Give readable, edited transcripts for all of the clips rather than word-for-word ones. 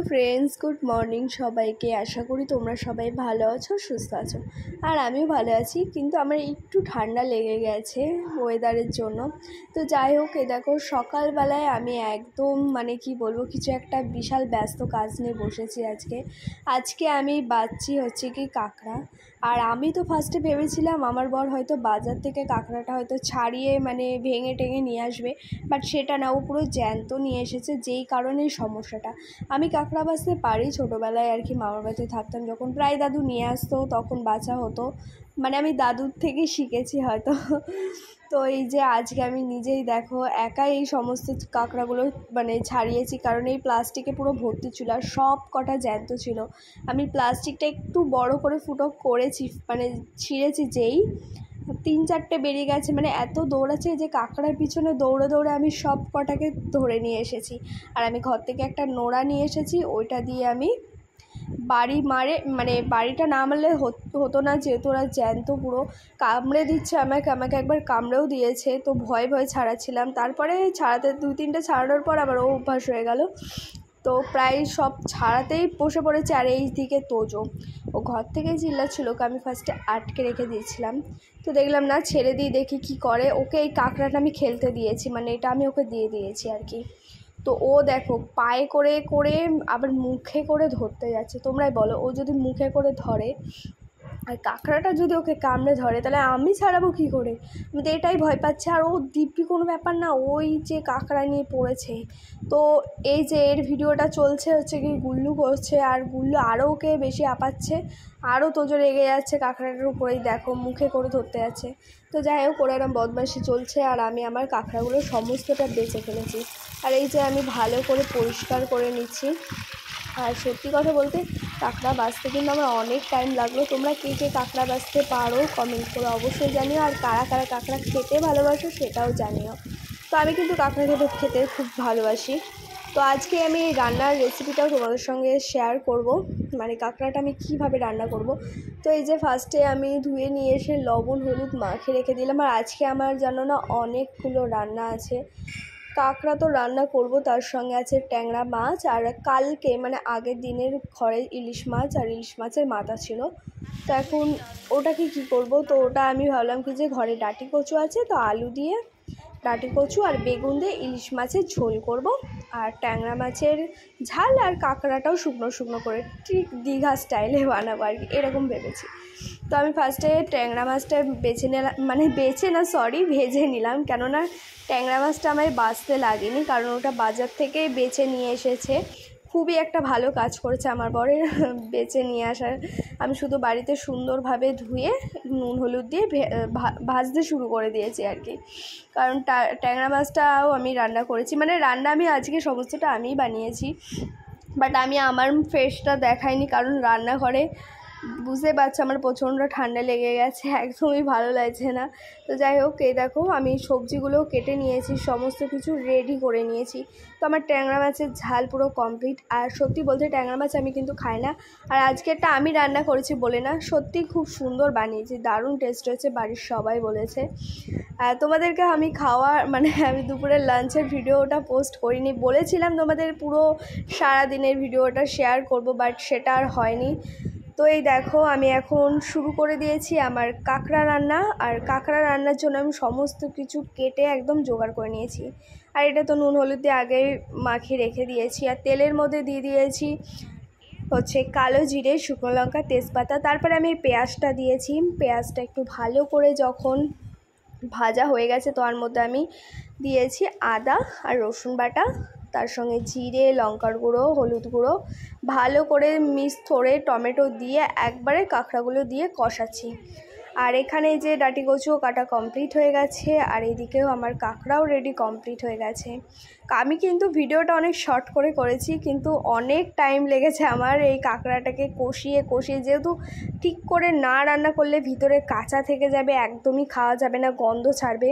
Friends, good morning সবাইকে। আশা করি তোমরা সবাই ভালো আছো, সুস্থ আছো। আর আমিও ভালো আছি, কিন্তু আমার একটু ঠান্ডা লেগে গেছে ওয়েদারের জন্য। তো যাই হোক, দেখো সকালবেলায় আমি একদম কি বলবো, কিছু একটা বিশাল ব্যস্ত কাজ নিয়ে বসেছি। আজকে আমি বাচ্চি হচ্ছে কি কাঁকড়া। আর আমি তো ফার্স্টে ভেবেছিলাম আমার বর হয়তো বাজার থেকে কাঁকড়াটা হয়তো ছাড়িয়ে ভেঙে টেঙে নিয়ে আসবে, বাট সেটা না, ও পুরো জ্যান্ত নিয়ে এসেছে। যেই কারণে সমস্যাটা, আমি কাঁকড়া বাছতে পারি ছোটোবেলায় আর কি, মামার বাড়িতে থাকতাম যখন, প্রায় দাদু নিয়ে আসতো, তখন বাছা হতো। আমি দাদুর থেকে শিখেছি হয়তো। তো এই যে আজকে আমি নিজেই দেখো একাই এই সমস্ত কাঁকড়াগুলো ছাড়িয়েছি, কারণ এই প্লাস্টিকে পুরো ভর্তি ছিল আর সব কটা জ্যান্ত ছিল। আমি প্লাস্টিকটা একটু বড় করে ফুটো করেছি, ছিঁড়েছি, যেই 3-4টে বেরিয়ে গেছে। এত দৌড়াচ্ছে যে কাঁকড়ার পিছনে দৌড়ে দৌড়ে আমি সব কটাকে ধরে নিয়ে এসেছি। আর আমি ঘর থেকে একটা নোড়া নিয়ে এসেছি, ওইটা দিয়ে আমি বাড়ি বাড়িটা না মারলে হতো না, যেহেতু ওরা জ্যান্ত পুরো কামড়ে দিচ্ছে আমাকে একবার কামড়েও দিয়েছে। তো ভয়ে ভয়ে ছাড়াচ্ছিলাম, তারপরে ছাড়াতে 2-3টে ছাড়ানোর পর আবার অভ্যাস হয়ে গেল। তো প্রায় সব ছাড়াতেই বসে পড়েছে। আর এই দিকে তোজো, ও ঘর থেকে চিল্লাচ্ছিল, ওকে আমি ফার্স্টে আটকে রেখে দিয়েছিলাম। তো দেখলাম না, ছেড়ে দিয়ে দেখি কি করে। ওকে এই কাঁকড়াটা আমি খেলতে দিয়েছি, এটা আমি ওকে দিয়ে দিয়েছি আর কি। তো ও দেখো পায়ে করে করে আবার মুখে করে ধরতে যাচ্ছে। তোমরাই বলো, ও যদি মুখে করে ধরে আর কাঁকড়াটা যদি ওকে কামড়ে ধরে, তাহলে আমি ছাড়াবো কী করে? আমি তো এটাই ভয় পাচ্ছি। আর ও দিব্যি কোনো ব্যাপার না, ওই যে কাঁকড়া নিয়ে পড়েছে। তো এই যে এর ভিডিওটা চলছে হচ্ছে কি, গুল্লু করছে, আর গুল্লু আরও ওকে বেশি আপাচ্ছে, আরও তোজো রেগে যাচ্ছে কাঁকড়াটার উপরেই, দেখো মুখে করে ধরতে যাচ্ছে। তো যাই হোক, ওরা এরম বদমাইশি চলছে, আর আমি আমার কাঁকড়াগুলো সমস্তটা বেঁচে ফেলেছি। আর এই যে আমি ভালো করে পরিষ্কার করে নিচ্ছি। আর সত্যি কথা বলতে, কাঁকড়া বাছতে কিন্তু আমার অনেক টাইম লাগলো। তোমরা কে কে কাঁকড়া বাছতে পারো কমেন্ট করে অবশ্যই জানিও, আর কারা কারা কাঁকড়া খেতে ভালোবাসো সেটাও জানিও। তো আমি কিন্তু কাঁকড়া খেতে খুব ভালোবাসি। তো আজকে আমি এই রান্নার রেসিপিটাও তোমাদের সঙ্গে শেয়ার করব, কাঁকড়াটা আমি কীভাবে রান্না করব। তো এই যে ফার্স্টে আমি ধুয়ে নিয়ে এসে লবণ হলুদ মাখিয়ে রেখে দিলাম। আর আজকে আমার জানো না অনেকগুলো রান্না আছে। কাঁকড়া তো রান্না করব, তার সঙ্গে আছে ট্যাংরা মাছ, আর কালকে আগের দিনের ঘরে ইলিশ মাছ আর ইলিশ মাছের মাথা ছিল। তো এখন ওটাকে কী করব, তো ওটা আমি ভাবলাম কি যে ঘরে ডাঁটি কচু আছে, তো আলু দিয়ে ডাঁটি কচু আর বেগুন দিয়ে ইলিশ মাছের ঝোল করব, আর ট্যাংরা মাছের ঝাল, আর কাঁকড়াটাও শুকনো শুকনো করে ঠিক দীঘা স্টাইলে বানাবো আর কি, এরকম ভেবেছি। তো আমি ফার্স্টে ট্যাংরা মাছটা ভেজে নিলাম, কেননা ট্যাংরা মাছটা আমায় বাছতে লাগেনি, কারণ ওটা বাজার থেকে বেছে নিয়ে এসেছে। খুবই একটা ভালো কাজ করেছে আমার বরের, বেছে নিয়ে আসার। আমি শুধু বাড়িতে সুন্দরভাবে ধুয়ে নুন হলুদ দিয়ে ভাজতে শুরু করে দিয়েছি আর কি, কারণ ট্যাংরা মাছটাও আমি রান্না করেছি। রান্না আমি আজকে সমস্তটা আমিই বানিয়েছি, বাট আমি আমার ফেসটা দেখাইনি, কারণ রান্নাঘরে বুঝতে পারছো আমার প্রচণ্ড ঠান্ডা লেগে গেছে, একদমই ভালো লাগছে না। তো যাই হোক, এই দেখো আমি সবজিগুলো কেটে নিয়েছি, সমস্ত কিছু রেডি করে নিয়েছি। তো আমার ট্যাংরা মাছের ঝাল পুরো কমপ্লিট। আর সত্যি বলতে ট্যাংরা মাছ আমি কিন্তু খাই না, আর আজকেরটা আমি রান্না করেছি বলে না, সত্যি খুব সুন্দর বানিয়েছি, দারুণ টেস্ট হয়েছে, বাড়ির সবাই বলেছে। তোমাদেরকে আমি আমি দুপুরের লাঞ্চের ভিডিওটা পোস্ট করিনি, বলেছিলাম তোমাদের পুরো সারাদিনের ভিডিওটা শেয়ার করব, বাট সেটা আর হয়নি। তো এই দেখো আমি এখন শুরু করে দিয়েছি আমার কাঁকড়া রান্না। আর কাঁকড়া রান্নার জন্য আমি সমস্ত কিছু কেটে একদম জোগাড় করে নিয়েছি। আর এটা তো নুন হলুদ দিয়ে আগেই মাখিয়ে রেখে দিয়েছি। আর তেলের মধ্যে দিয়ে দিয়েছি হচ্ছে কালো জিরে, শুকনো লঙ্কা, তেজপাতা, তারপরে আমি পেঁয়াজটা দিয়েছি। পেঁয়াজটা একটু ভালো করে যখন ভাজা হয়ে গেছে, তো তার মধ্যে আমি দিয়েছি আদা আর রসুন বাটা, তার সঙ্গে জিরে, লঙ্কার গুঁড়ো, হলুদ গুঁড়ো, ভালো করে করে টমেটো দিয়ে একবারে কাঁকড়াগুলো দিয়ে কষাচ্ছি। আর এখানে যে ডাঁটি কচুও কাটা কমপ্লিট হয়ে গেছে, আর এদিকেও আমার কাঁকড়াও রেডি কমপ্লিট হয়ে গেছে। আমি কিন্তু ভিডিওটা অনেক শর্ট করে করেছি, কিন্তু অনেক টাইম লেগেছে আমার এই কাঁকড়াটাকে কষিয়ে কষিয়ে, যেহেতু ঠিক করে না রান্না করলে ভিতরে কাঁচা থেকে যাবে, একদমই খাওয়া যাবে না, গন্ধ ছাড়বে।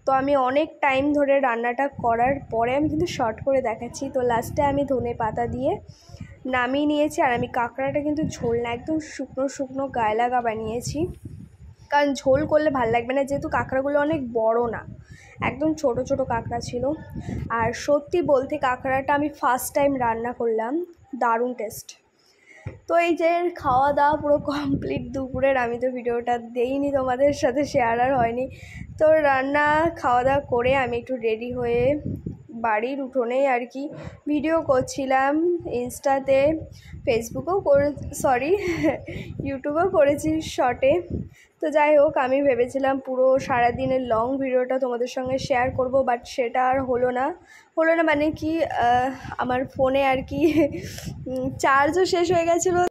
তো আমি অনেক টাইম ধরে রান্নাটা করার পরে আমি কিন্তু শর্ট করে দেখাচ্ছি। তো লাস্টে আমি ধনে পাতা দিয়ে নামিয়ে নিয়েছি। আর আমি কাঁকড়াটা কিন্তু ঝোল না, একদম শুকনো শুকনো গায়ে লাগা বানিয়েছি, কারণ ঝোল করলে ভালো লাগবে না, যেহেতু কাঁকড়াগুলো অনেক বড় না, একদম ছোট ছোট কাঁকড়া ছিল। আর সত্যি বলতে কাঁকড়াটা আমি ফার্স্ট টাইম রান্না করলাম, দারুণ টেস্ট। তো এই যে খাওয়া দাওয়া পুরো কমপ্লিট দুপুরের, আমি তো ভিডিওটা দেইনি তোমাদের সাথে, শেয়ার আর হয়নি। তো রান্না খাওয়া দাওয়া করে আমি একটু রেডি হয়ে বাড়ির উঠোনেই আর কি ভিডিও করছিলাম। ইনস্টাতে, ফেসবুকেও ইউটিউবেও করেছি শর্টে। তো যাই হোক, আমি ভেবেছিলাম পুরো সারাদিনের লং ভিডিওটা তোমাদের সঙ্গে শেয়ার করব, বাট সেটা আর হলো না মানে কি আমার ফোনে আর কি চার্জও শেষ হয়ে গেছিলো।